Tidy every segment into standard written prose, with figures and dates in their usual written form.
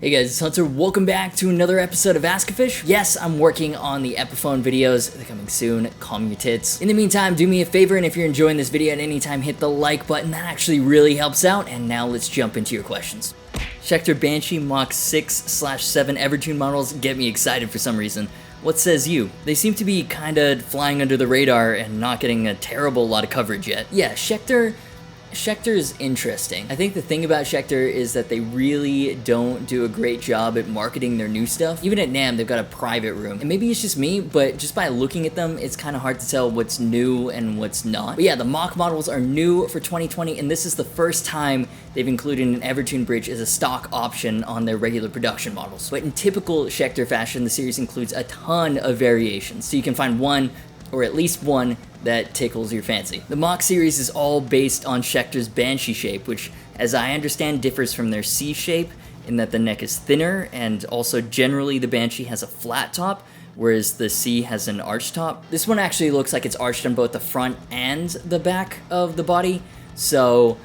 Hey guys, it's Hunter. Welcome back to another episode of ASKgufish. Yes, I'm working on the Epiphone videos. They're coming soon. Calm your tits. In the meantime, do me a favor, and if you're enjoying this video at any time, hit the like button. That actually really helps out. And now let's jump into your questions. Schecter Banshee Mach 6/7 Evertune models get me excited for some reason. What says you? They seem to be kinda flying under the radar and not getting a terrible lot of coverage yet. Yeah, Schecter is interesting. I think the thing about Schecter is that they really don't do a great job at marketing their new stuff. Even at NAMM, they've got a private room. And maybe it's just me, but just by looking at them, it's kind of hard to tell what's new and what's not. But yeah, the Mach models are new for 2020, and this is the first time they've included an Evertune bridge as a stock option on their regular production models. But in typical Schecter fashion, the series includes a ton of variations, so you can find one, or at least one, that tickles your fancy. The Mach series is all based on Schecter's Banshee shape, which, as I understand, differs from their C shape in that the neck is thinner, and also generally the Banshee has a flat top, whereas the C has an arched top. This one actually looks like it's arched on both the front and the back of the body, so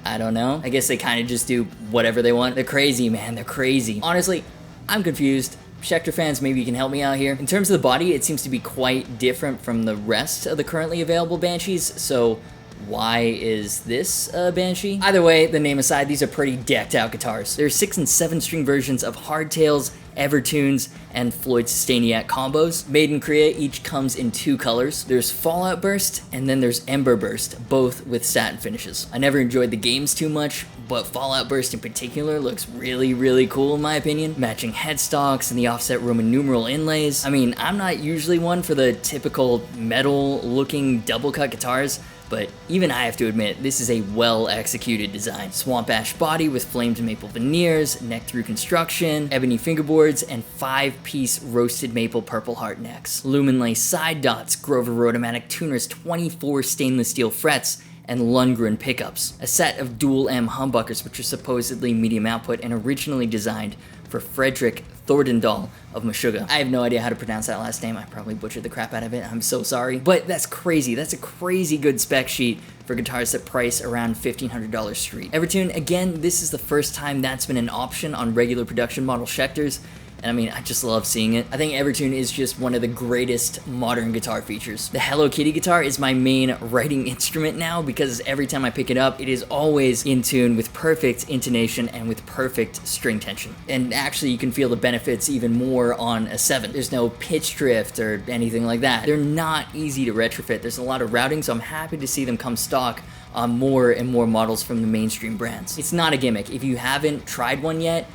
I don't know. I guess they kind of just do whatever they want. They're crazy, man, they're crazy. Honestly, I'm confused. Schecter fans, maybe you can help me out here. In terms of the body, it seems to be quite different from the rest of the currently available Banshees, so why is this a Banshee? Either way, the name aside, these are pretty decked out guitars. There are 6 and 7 string versions of hardtails, Evertunes, and Floyd Sustainiac combos. Made in Korea, each comes in 2 colors. There's Fallout Burst, and then there's Ember Burst, both with satin finishes. I never enjoyed the games too much, but Fallout Burst in particular looks really cool in my opinion. Matching headstocks and the offset Roman numeral inlays. I mean, I'm not usually one for the typical metal looking double cut guitars, but even I have to admit, this is a well-executed design. Swamp ash body with flamed maple veneers, neck-through construction, ebony fingerboards, and 5-piece roasted maple purple heart necks. Lumen lace side dots, Grover Rotomatic tuners, 24 stainless steel frets, and Lundgren pickups. A set of dual M humbuckers, which are supposedly medium output and originally designed for Frederick Thordendahl of Meshuggah. I have no idea how to pronounce that last name. I probably butchered the crap out of it. I'm so sorry. But that's crazy. That's a crazy good spec sheet for guitars that price around $1,500 street. Evertune, again, this is the first time that's been an option on regular production model Schecters. And I mean, I just love seeing it. I think Evertune is just one of the greatest modern guitar features. The Hello Kitty guitar is my main writing instrument now because every time I pick it up, it is always in tune with perfect intonation and with perfect string tension. And actually, you can feel the benefits even more on a 7. There's no pitch drift or anything like that. They're not easy to retrofit. There's a lot of routing, so I'm happy to see them come stock on more and more models from the mainstream brands. It's not a gimmick. If you haven't tried one yet,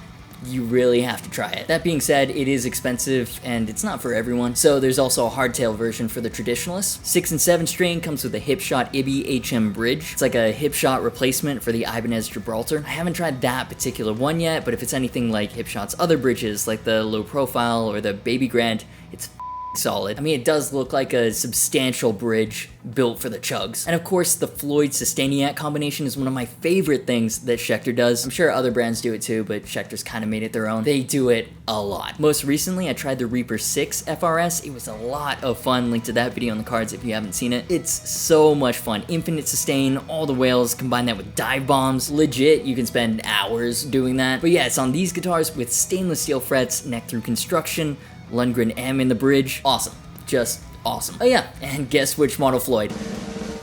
you really have to try it. That being said, it is expensive and it's not for everyone. So there's also a hardtail version for the traditionalists. 6 and 7 string comes with a Hipshot IBI HM bridge. It's like a Hipshot replacement for the Ibanez Gibraltar. I haven't tried that particular one yet, but if it's anything like Hipshot's other bridges, like the Low Profile or the Baby Grand, it's solid. I mean, it does look like a substantial bridge built for the chugs. And of course, the Floyd Sustainiac combination is one of my favorite things that Schecter does. I'm sure other brands do it too, but Schecter's kind of made it their own. They do it a lot. Most recently, I tried the Reaper 6 FRS. It was a lot of fun. Link to that video in the cards if you haven't seen it. It's so much fun. Infinite sustain, all the whales, combine that with dive bombs. Legit, you can spend hours doing that. But yeah, it's on these guitars with stainless steel frets, neck-through construction, Lundgren M in the bridge. Awesome. Just awesome. Oh yeah, and guess which model Floyd?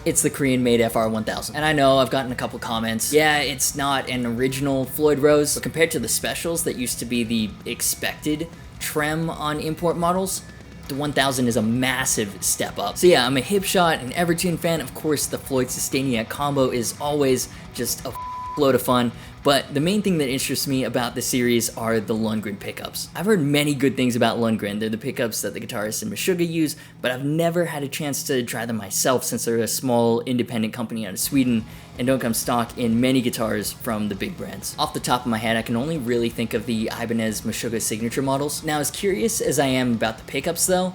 It's the Korean-made FR1000. And I know I've gotten a couple comments. Yeah, it's not an original Floyd Rose, but compared to the specials that used to be the expected trem on import models, the 1000 is a massive step up. So yeah, I'm a Hipshot and Evertune fan. Of course, the Floyd Sustainiac combo is always just a load of fun. But the main thing that interests me about the series are the Lundgren pickups. I've heard many good things about Lundgren. They're the pickups that the guitarists in Meshuggah use, but I've never had a chance to try them myself since they're a small independent company out of Sweden and don't come stock in many guitars from the big brands. Off the top of my head, I can only really think of the Ibanez Meshuggah signature models. Now, as curious as I am about the pickups though,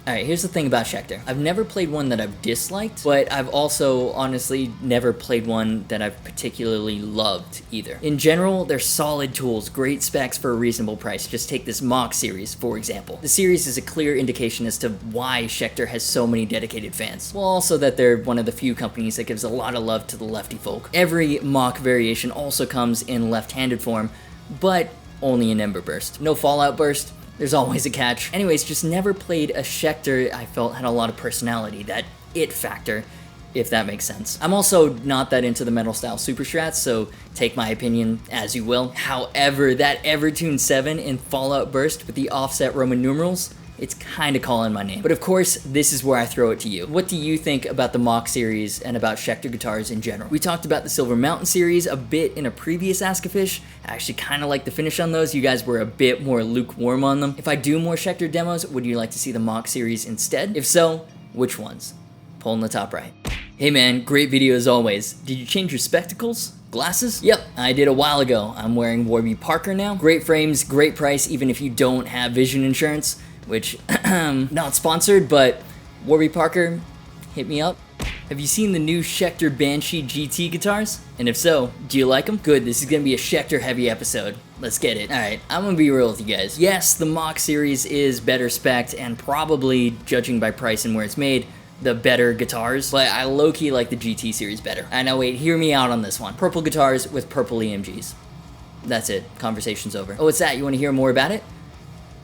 Alright, here's the thing about Schecter. I've never played one that I've disliked, but I've also honestly never played one that I've particularly loved either. In general, they're solid tools, great specs for a reasonable price. Just take this Mach series, for example. The series is a clear indication as to why Schecter has so many dedicated fans. Well, also that they're one of the few companies that gives a lot of love to the lefty folk. Every Mach variation also comes in left-handed form, but only in Ember Burst. No Fallout Burst. There's always a catch. Anyways, just never played a Schecter I felt had a lot of personality, that it factor, if that makes sense. I'm also not that into the metal style super strats, so take my opinion as you will. However, that Evertune 7 in Fallout Burst with the offset Roman numerals, it's kinda calling my name. But of course, this is where I throw it to you. What do you think about the Mach series and about Schecter guitars in general? We talked about the Silver Mountain series a bit in a previous ASKgufish. I actually kinda like the finish on those. You guys were a bit more lukewarm on them. If I do more Schecter demos, would you like to see the Mach series instead? If so, which ones? Poll in the top right. Hey man, great video as always. Did you change your spectacles? Glasses? Yep, I did a while ago. I'm wearing Warby Parker now. Great frames, great price, even if you don't have vision insurance. Which, not sponsored, but Warby Parker, hit me up. Have you seen the new Schecter Banshee GT guitars? And if so, do you like them? Good, this is gonna be a Schecter heavy episode. Let's get it. Alright, I'm gonna be real with you guys. Yes, the Mach series is better spec'd and probably, judging by price and where it's made, the better guitars, but I low-key like the GT series better. I know, wait, hear me out on this one. Purple guitars with purple EMGs. That's it, conversation's over. Oh, what's that? You wanna hear more about it?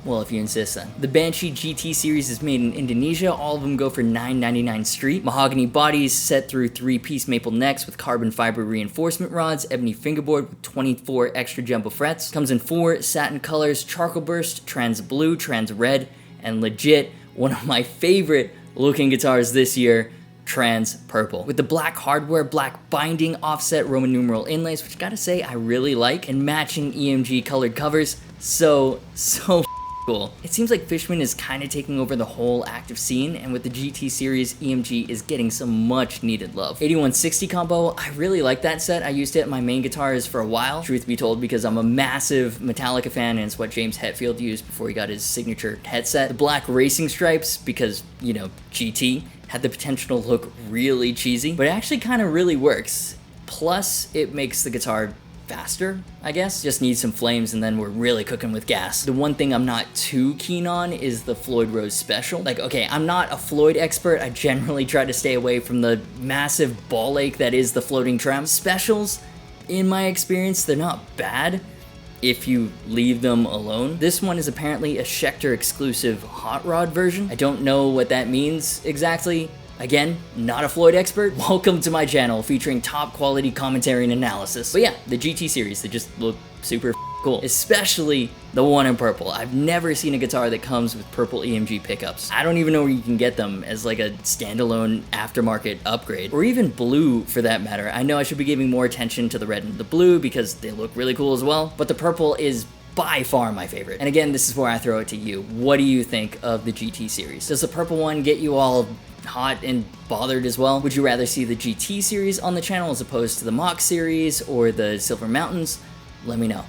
Well, if you insist then. The Banshee GT series is made in Indonesia. All of them go for $9.99 street. Mahogany bodies set through 3-piece maple necks with carbon fiber reinforcement rods, ebony fingerboard with 24 extra jumbo frets. Comes in 4 satin colors: charcoal burst, trans blue, trans red, and legit, one of my favorite looking guitars this year, trans purple. With the black hardware, black binding, offset Roman numeral inlays, which gotta say I really like, and matching EMG colored covers. So cool. It seems like Fishman is kind of taking over the whole active scene, and with the GT series, EMG is getting some much needed love. 8160 combo, I really like that set. I used it at my main guitars for a while, truth be told, because I'm a massive Metallica fan and it's what James Hetfield used before he got his signature headset. The black racing stripes, because, you know, GT, had the potential to look really cheesy, but it actually kind of really works. Plus, it makes the guitar faster, I guess. Just need some flames and then we're really cooking with gas. The one thing I'm not too keen on is the Floyd Rose Special. Like, okay, I'm not a Floyd expert. I generally try to stay away from the massive ball ache that is the floating trem. Specials, in my experience, they're not bad if you leave them alone. This one is apparently a Schecter exclusive hot rod version. I don't know what that means exactly. Again, not a Floyd expert. Welcome to my channel featuring top quality commentary and analysis. But yeah, the GT series, they just look super cool. Especially the one in purple. I've never seen a guitar that comes with purple EMG pickups. I don't even know where you can get them as like a standalone aftermarket upgrade. Or even blue for that matter. I know I should be giving more attention to the red and the blue because they look really cool as well. But the purple is by far my favorite. And again, this is where I throw it to you. What do you think of the GT series? Does the purple one get you all hot and bothered as well? Would you rather see the GT series on the channel as opposed to the Mach series or the Silver Mountains? Let me know.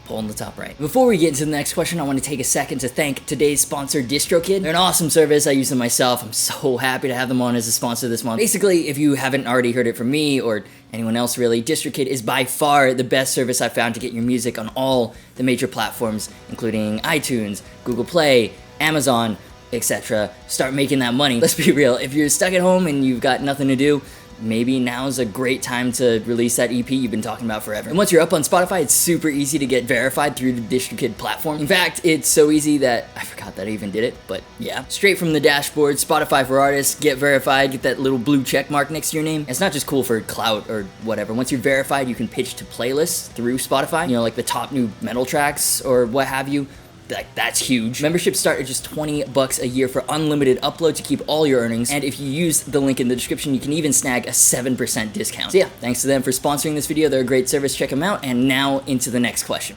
Poll in the top right. Before we get into the next question, I want to take a second to thank today's sponsor, DistroKid. They're an awesome service. I use them myself. I'm so happy to have them on as a sponsor this month. Basically, if you haven't already heard it from me or anyone else really, DistroKid is by far the best service I've found to get your music on all the major platforms, including iTunes, Google Play, Amazon, etc. Start making that money. Let's be real, if you're stuck at home and you've got nothing to do, maybe now's a great time to release that EP you've been talking about forever. And once you're up on Spotify, it's super easy to get verified through the DistroKid platform. In fact, it's so easy that I forgot that I even did it, but yeah. Straight from the dashboard, Spotify for artists, get verified, get that little blue check mark next to your name. It's not just cool for clout or whatever. Once you're verified, you can pitch to playlists through Spotify, you know, like the top new metal tracks or what have you. Like, that's huge. Memberships start at just $20 a year for unlimited upload to keep all your earnings, and if you use the link in the description, you can even snag a 7% discount. So yeah, thanks to them for sponsoring this video. They're a great service. Check them out. And now into the next question.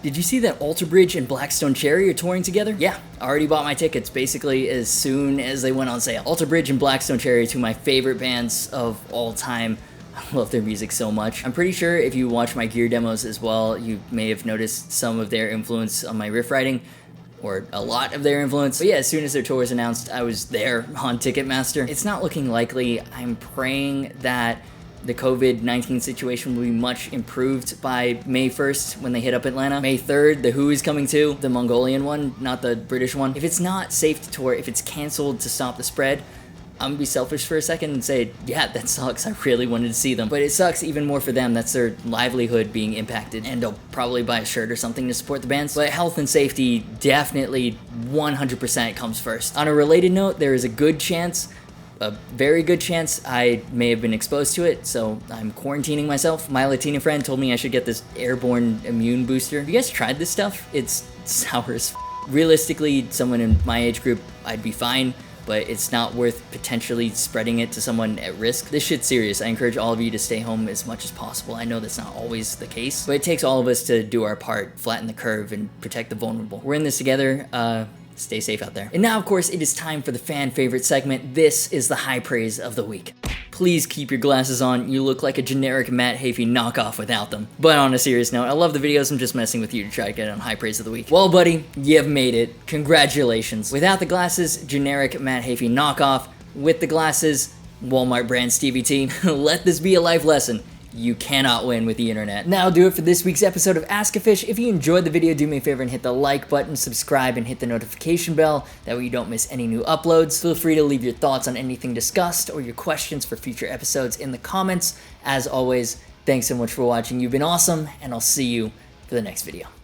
Did you see that Alter Bridge and Blackstone Cherry are touring together? Yeah, I already bought my tickets basically as soon as they went on sale. Alter Bridge and Blackstone Cherry are two of my favorite bands of all time. I love their music so much. I'm pretty sure if you watch my gear demos as well, you may have noticed some of their influence on my riff writing, or a lot of their influence. But yeah, as soon as their tour was announced, I was there on Ticketmaster. It's not looking likely. I'm praying that the COVID-19 situation will be much improved by May 1st when they hit up Atlanta. May 3rd, The Who is coming too, the Mongolian one, not the British one. If it's not safe to tour, if it's canceled to stop the spread, I'm gonna be selfish for a second and say, yeah, that sucks. I really wanted to see them. But it sucks even more for them. That's their livelihood being impacted, and they'll probably buy a shirt or something to support the bands. But health and safety definitely 100% comes first. On a related note, there is a good chance, a very good chance, I may have been exposed to it, so I'm quarantining myself. My Latina friend told me I should get this airborne immune booster. Have you guys tried this stuff? It's sour as Realistically, someone in my age group, I'd be fine, but it's not worth potentially spreading it to someone at risk. This shit's serious. I encourage all of you to stay home as much as possible. I know that's not always the case, but it takes all of us to do our part, flatten the curve, and protect the vulnerable. We're in this together. Stay safe out there. And now, of course, it is time for the fan favorite segment. This is the high praise of the week. Please keep your glasses on. You look like a generic Matt Hafey knockoff without them. But on a serious note, I love the videos. I'm just messing with you to try to get on high praise of the week. Well, buddy, you've made it. Congratulations. Without the glasses, generic Matt Hafey knockoff. With the glasses, Walmart brand Stevie T. Let this be a life lesson. You cannot win with the internet. That'll do it for this week's episode of Ask a Fish. If you enjoyed the video, do me a favor and hit the like button, subscribe, and hit the notification bell. That way you don't miss any new uploads. Feel free to leave your thoughts on anything discussed or your questions for future episodes in the comments. As always, thanks so much for watching. You've been awesome, and I'll see you for the next video.